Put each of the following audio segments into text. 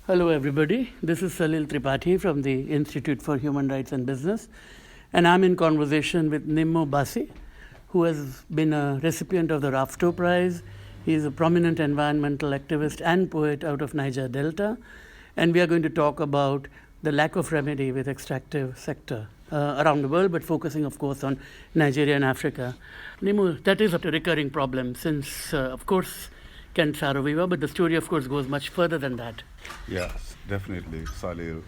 Hello, everybody. This is Salil Tripathi from the Institute for Human Rights and Business, and I'm in conversation with Nnimmo Bassey, who has been a recipient of the Rafto Prize. He is a prominent environmental activist and poet out of Niger Delta, and we are going to talk about the lack of remedy with extractive sector around the world, but focusing, of course, on Nigeria and Africa. Nnimmo, that is a recurring problem since, of course, Kent Saro-Wiwa, but the story, of course, goes much further than that. Yes, definitely, Salil.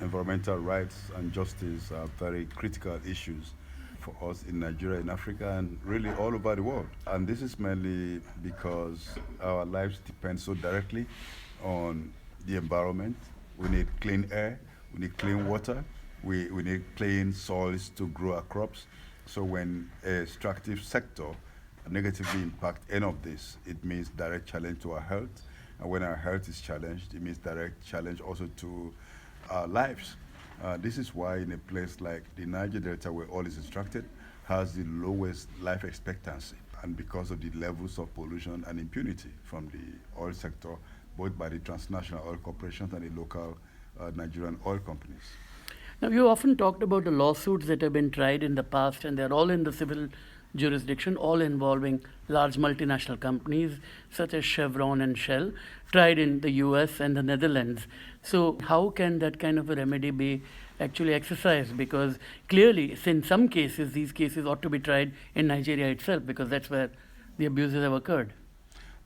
Environmental rights and justice are very critical issues for us in Nigeria, in Africa, and really all over the world. And this is mainly because our lives depend so directly on the environment. We need clean air, we need clean water, we need clean soils to grow our crops. So when a extractive sector negatively impact any of this, it means direct challenge to our health. And when our health is challenged, it means direct challenge also to our lives. This is why in a place like the Niger Delta, where oil is extracted, has the lowest life expectancy. And because of the levels of pollution and impunity from the oil sector, both by the transnational oil corporations and the local Nigerian oil companies. Now, you often talked about the lawsuits that have been tried in the past, and they're all in the civil jurisdiction, all involving large multinational companies such as Chevron and Shell, tried in the US and the Netherlands. So how can that kind of a remedy be actually exercised? Because clearly, in some cases, these cases ought to be tried in Nigeria itself, because that's where the abuses have occurred.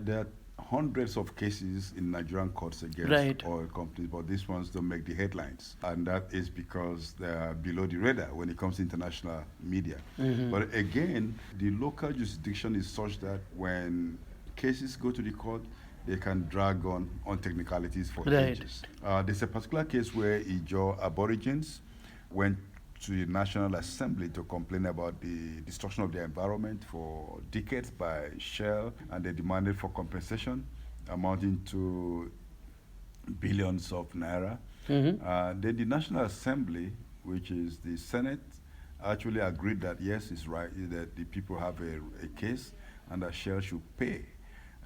There are hundreds of cases in Nigerian courts against oil companies, but these ones don't make the headlines. And that is because they are below the radar when it comes to international media. Mm-hmm. But again, the local jurisdiction is such that when cases go to the court, they can drag on technicalities for ages. There's a particular case where Ijaw Aborigines went to the National Assembly to complain about the destruction of the environment for decades by Shell, and they demanded for compensation amounting to billions of naira. Mm-hmm. Then the National Assembly, which is the Senate, actually agreed that yes, it's right, that the people have a case and that Shell should pay.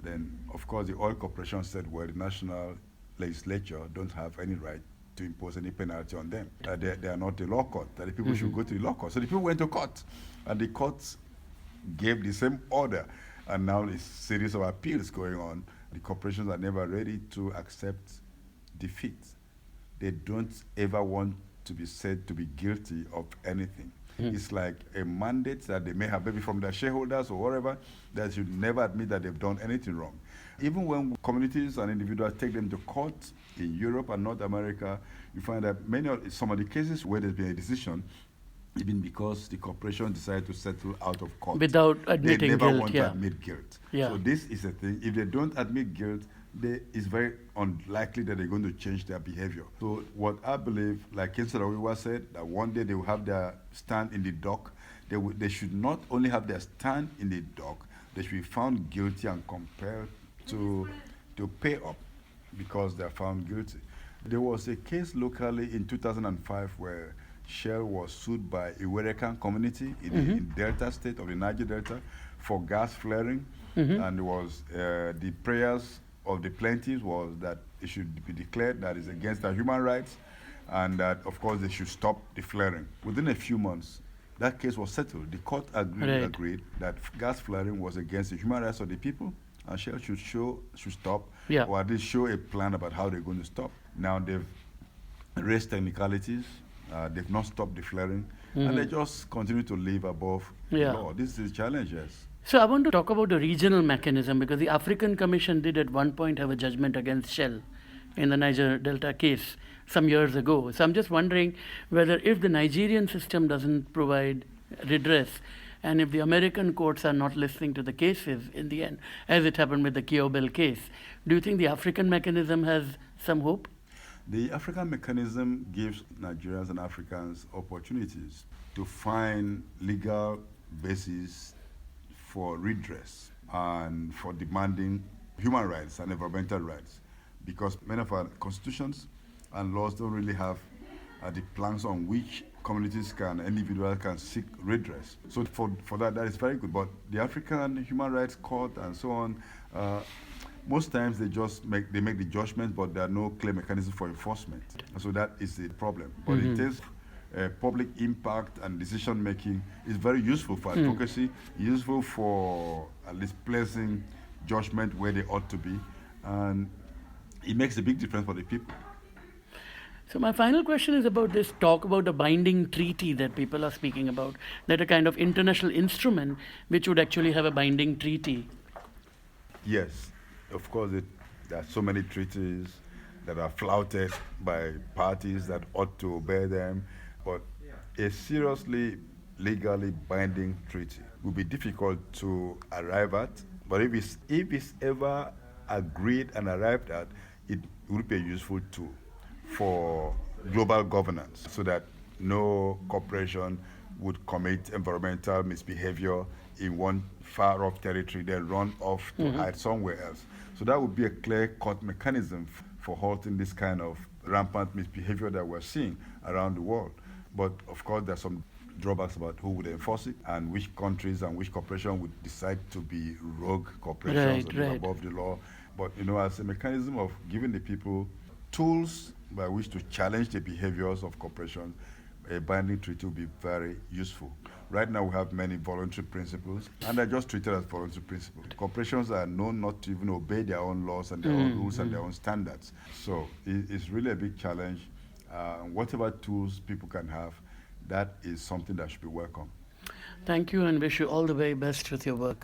Then, of course, the oil corporation said, well, the national legislature don't have any right to impose any penalty on them. They are not the law court, that the people should go to the law court. So the people went to court, and the court gave the same order. And now a series of appeals going on. The corporations are never ready to accept defeat. They don't ever want to be said to be guilty of anything. It's like a mandate that they may have, maybe from their shareholders or whatever, that should never admit that they've done anything wrong. Even when communities and individuals take them to court in Europe and North America, you find that some of the cases where there's been a decision, even because the corporation decided to settle out of court without admitting guilt. They never want to admit guilt. Yeah. So this is a thing. If they don't admit guilt, it's very unlikely that they're going to change their behavior. So what I believe, like Kent Saro-Wiwa said, that one day they will have their stand in the dock. They should not only have their stand in the dock, they should be found guilty and compelled to pay up because they're found guilty. There was a case locally in 2005 where Shell was sued by a Iwerekan community in Delta State of the Niger Delta for gas flaring, and it was the prayers of the plaintiffs was that it should be declared that it's against their human rights, and that of course they should stop the flaring. Within a few months, that case was settled. The court agreed that gas flaring was against the human rights of the people, and Shell should stop, or at least show a plan about how they're going to stop. Now they've raised technicalities, they've not stopped the flaring, and they just continue to live above the law. This is a challenge, yes. So I want to talk about the regional mechanism, because the African Commission did at one point have a judgment against Shell in the Niger Delta case some years ago. So I'm just wondering whether if the Nigerian system doesn't provide redress, and if the American courts are not listening to the cases in the end, as it happened with the Kiobel case, do you think the African mechanism has some hope? The African mechanism gives Nigerians and Africans opportunities to find legal basis for redress and for demanding human rights and environmental rights, because many of our constitutions and laws don't really have the plans on which communities individuals can seek redress. So for that is very good. But the African Human Rights Court and so on, most times they just make the judgment, but there are no clear mechanism for enforcement. And so that is the problem. But in terms of public impact and decision making, is very useful for advocacy, useful for at least placing judgment where they ought to be, and it makes a big difference for the people. So my final question is about this talk about a binding treaty that people are speaking about, that a kind of international instrument which would actually have a binding treaty. Yes, of course, there are so many treaties that are flouted by parties that ought to obey them, but a seriously legally binding treaty would be difficult to arrive at, but if it's ever agreed and arrived at, it would be a useful tool for global governance, so that no corporation would commit environmental misbehavior in one far-off territory, then run off to hide somewhere else. So that would be a clear-cut mechanism for halting this kind of rampant misbehavior that we're seeing around the world. But of course, there's some drawbacks about who would enforce it and which countries and which corporations would decide to be rogue corporations above the law. But as a mechanism of giving the people tools by which to challenge the behaviors of corporations, a binding treaty will be very useful. Right now we have many voluntary principles, and they're just treated as voluntary principles. Corporations are known not to even obey their own laws and their own rules and their own standards. So it's really a big challenge. Whatever tools people can have, that is something that should be welcome. Thank you, and wish you all the very best with your work.